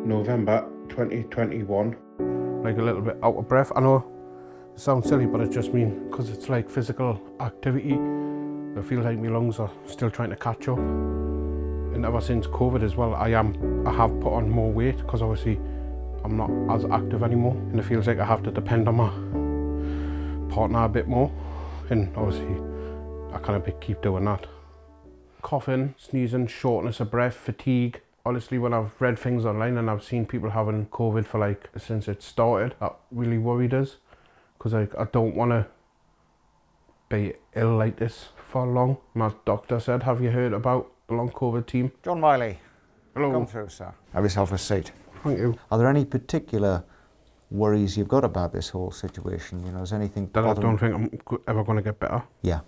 November 2021. Like a little bit out of breath. I know it sounds silly, but it just means because it's like physical activity. I feel like my lungs are still trying to catch up. And ever since COVID as well, I have put on more weight because obviously I'm not as active anymore, and it feels like I have to depend on my partner a bit more. And obviously I can't keep doing that. Coughing, sneezing, shortness of breath, fatigue. Honestly, when I've read things online and I've seen people having COVID for like since it started, that really worried us, because I don't want to be ill like this for long. My doctor said, have you heard about the long COVID team? John Miley. Hello. Come through, sir. Have yourself a seat. Thank you. Are there any particular worries you've got about this whole situation? You know, is anything That I don't think I'm ever going to get better. Yeah,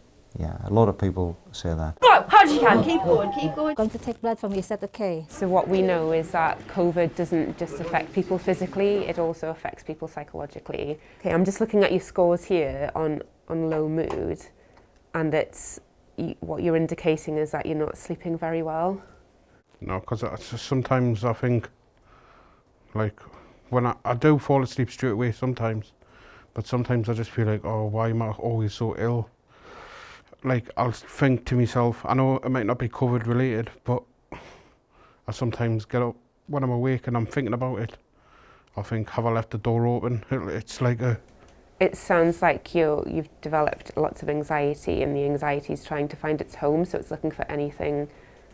a lot of people say that. Go, hard as you can, keep going, keep going. Going to take blood from you, is that okay? So what we know is that COVID doesn't just affect people physically, it also affects people psychologically. Okay, I'm just looking at your scores here on low mood, and what you're indicating is that you're not sleeping very well. No, because sometimes I think, like, when I do fall asleep straight away sometimes, but sometimes I just feel like, oh, why am I always so ill? Like, I'll think to myself, I know it might not be COVID related, but I sometimes get up when I'm awake and I'm thinking about it. I think, have I left the door open? It's like a... It sounds like you've developed lots of anxiety, and the anxiety is trying to find its home, so it's looking for anything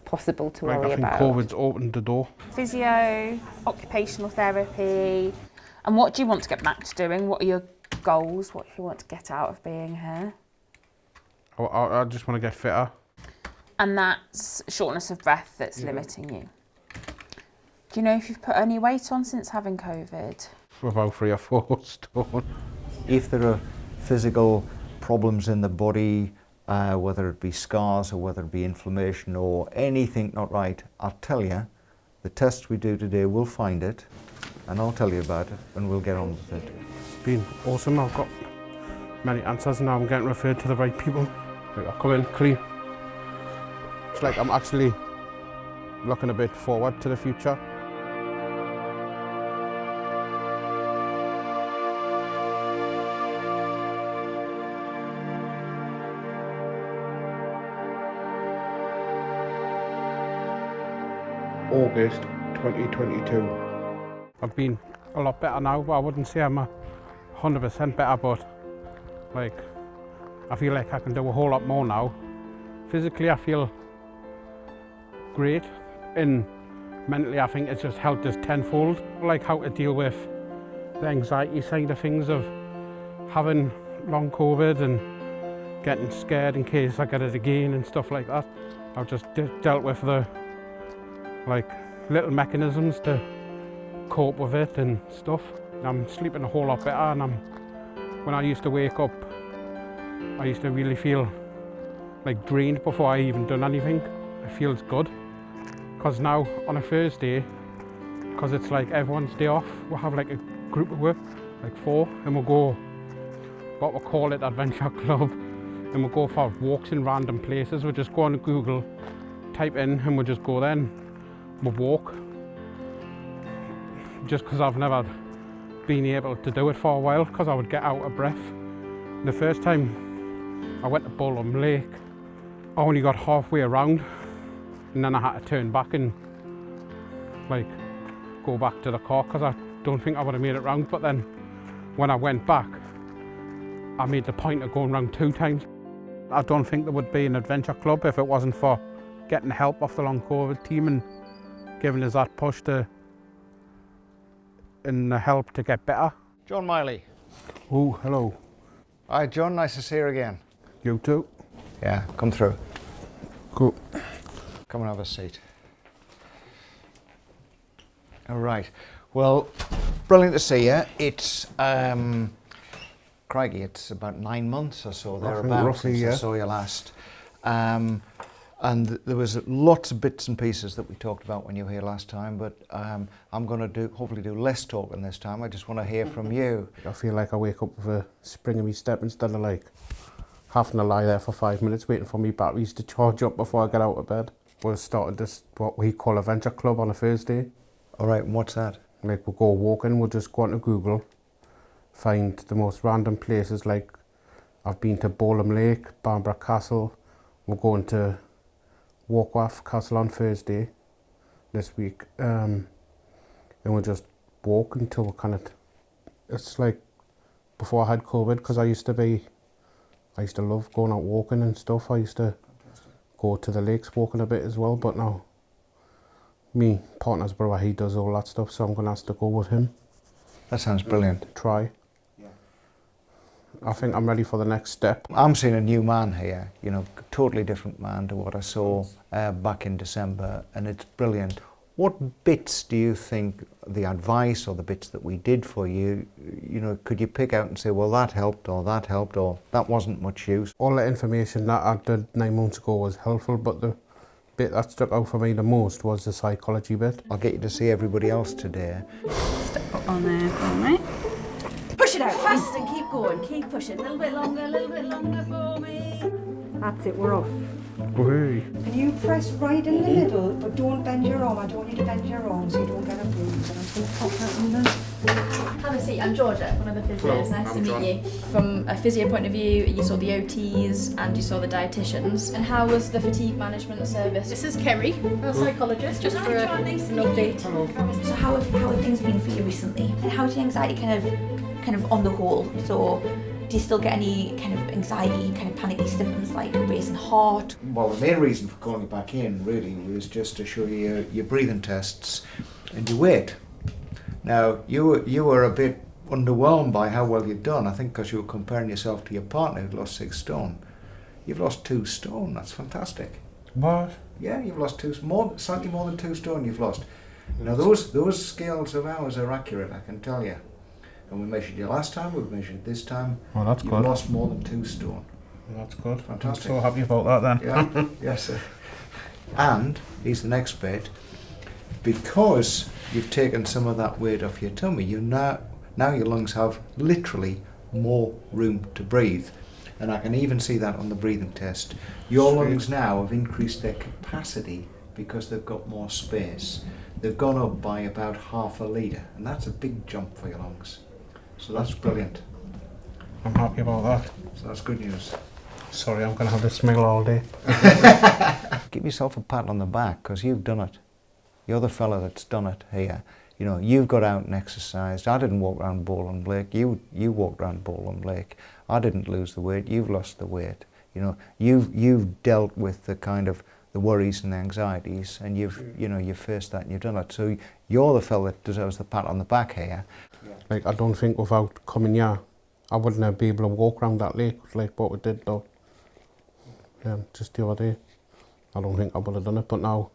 possible to worry about. I think COVID's opened the door. Physio, occupational therapy. And what do you want to get back to doing? What are your goals? What do you want to get out of being here? I just want to get fitter. And that's shortness of breath that's limiting you. Do you know if you've put any weight on since having COVID? About 3 or 4 stone. If there are physical problems in the body, whether it be scars or whether it be inflammation or anything not right, I'll tell you, the tests we do today will find it, and I'll tell you about it, and we'll get on with it. It's been awesome. I've got many answers, and now I'm getting referred to the right people. Like, I come in clean. It's like I'm actually looking a bit forward to the future. August 2022. I've been a lot better now, but I wouldn't say I'm 100% better, but like, I feel like I can do a whole lot more now. Physically, I feel great, and mentally, I think it's just helped us tenfold. Like how to deal with the anxiety side of things of having long COVID and getting scared in case I get it again and stuff like that. I've just dealt with the like little mechanisms to cope with it and stuff. I'm sleeping a whole lot better, and when I used to wake up, I used to really feel like drained before I even done anything. It feels good, because now on a Thursday, because it's like everyone's day off, we'll have like a group of work, like 4, and we'll go what we call it Adventure Club, and we'll go for walks in random places. We'll just go on Google, type in, and we'll just go there and we'll walk. Just because I've never been able to do it for a while, because I would get out of breath. The first time I went to Bullum Lake, I only got halfway around, and then I had to turn back and like go back to the car, because I don't think I would have made it round. But then when I went back, I made the point of going round 2 times. I don't think there would be an adventure club if it wasn't for getting help off the long COVID team and giving us that push and the help to get better. John Miley. Oh, hello. Hi, John, nice to see you again. You too. Yeah, come through. Cool. Come and have a seat. All right. Well, brilliant to see you. It's, crikey, it's about 9 months or so thereabouts since I saw you last. And there was lots of bits and pieces that we talked about when you were here last time, but I'm going to hopefully do less talking this time. I just want to hear from you. I feel like I wake up with a spring in my step instead of like having to lie there for 5 minutes waiting for me batteries to charge up before I get out of bed. We're starting this, what we call Adventure Club, on a Thursday. All right, and what's that? Like we'll go walking, we'll just go onto Google, find the most random places. Like I've been to Bowlam Lake, Barbara Castle. We're going to Warkworth Castle on Thursday this week, and we'll just walk until we're kind of. It's like before I had COVID, because I used to love going out walking and stuff. I used to go to the lakes walking a bit as well, but now me partner's brother, he does all that stuff, so I'm gonna have to go with him. That sounds brilliant. Try. I think I'm ready for the next step. I'm seeing a new man here, you know, totally different man to what I saw back in December, and it's brilliant. What bits do you think, the advice or the bits that we did for you, you know, could you pick out and say, well, that helped, or that wasn't much use? All the information that I did 9 months ago was helpful, but the bit that stuck out for me the most was the psychology bit. I'll get you to see everybody else today. Step up on there for me. Push it out fast and keep going. Keep pushing. A little bit longer for me. That's it, we're off. Whee. And you press right in the middle, but don't bend your arm. I don't want you to bend your arm so you don't get a bruise. And I'm going to pop that in there. Have a seat. I'm Georgia, one of the physios. Nice to meet you. From a physio point of view, you saw the OTs and you saw the dietitians. And how was the fatigue management service? This is Kerry, our psychologist, just for an update. So how have things been for you recently? And how's the anxiety kind of on the whole? So do you still get any kind of anxiety, kind of panicky symptoms like racing heart? Well, the main reason for calling you back in really was just to show you your breathing tests and your weight. Now, you were a bit underwhelmed by how well you'd done, I think because you were comparing yourself to your partner who'd lost 6 stone. You've lost 2 stone, that's fantastic. What? Yeah, you've lost slightly more than 2 stone you've lost. Now those scales of ours are accurate, I can tell you. And we measured you last time, we've measured this time. Oh, that's You've good. lost more than 2 stone. That's good. Fantastic. I'm so happy about that then. Yeah, yes, sir. And, here's the next bit, because you've taken some of that weight off your tummy, now your lungs have literally more room to breathe. And I can even see that on the breathing test. Your lungs now have increased their capacity because they've got more space. They've gone up by about ½ a litre, and that's a big jump for your lungs. So that's brilliant. I'm happy about that. So that's good news. Sorry, I'm going to have this smile all day. Give yourself a pat on the back, because you've done it. You're the fella that's done it here. You know, you've got out and exercised. I didn't walk around Bowlam Lake. You walked around Bowlam Lake. I didn't lose the weight. You've lost the weight. You know, you've dealt with the kind of the worries and the anxieties, and you've faced that and you've done it. So you're the fella that deserves the pat on the back here. Like, I don't think without coming here, I wouldn't have been able to walk around that lake like what we did though. Just the other day. I don't think I would have done it, but now,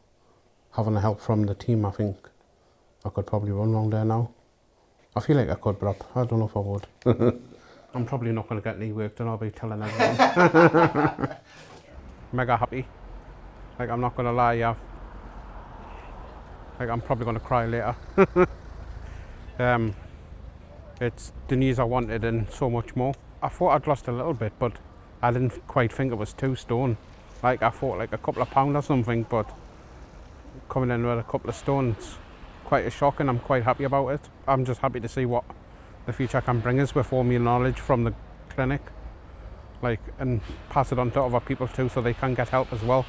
having the help from the team, I think I could probably run around there now. I feel like I could, but I don't know if I would. I'm probably not going to get any work done, I'll be telling everyone. Mega happy. Like, I'm not going to lie, yeah. Like, I'm probably going to cry later. It's the news I wanted and so much more. I thought I'd lost a little bit, but I didn't quite think it was 2 stone. Like, I thought like a couple of pounds or something, but coming in with a couple of stones, quite a shock, and I'm quite happy about it. I'm just happy to see what the future can bring us with all my knowledge from the clinic, like, and pass it on to other people too so they can get help as well.